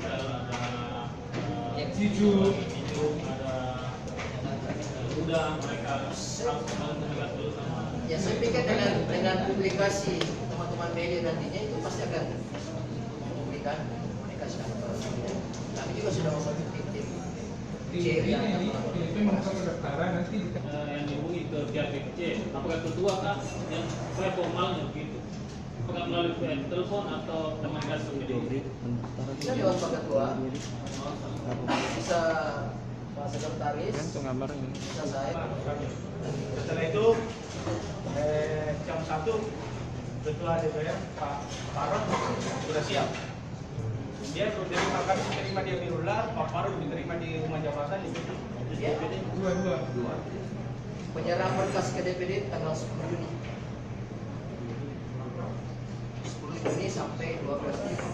ada Cicu, ada udah mereka langsung komunikasi dulu sama. Ya saya pikir dengan publikasi teman-teman media nantinya itu pasti akan memberikan komunikasi. Kami juga sudah membentuk tim itu mengapa pendaftaran nanti yang dihubungi ke pihak BPC, apakah ketua kah yang supaya formalnya begitu? Apakah melalui telepon atau komunikasi video? Bisa lewat Pak Ketua, bisa Pak Sekretaris, bisa saya. Setelah itu jam 1 Ketua DPR Pak Farod sudah siap. Dia diterima di Amirullah, Pak Farod diterima di Rumah Jabatan di DPD. dua. Penyerahan berkas ke DPD tanggal 10 Juni. 10 Juni sampai 12 Juni.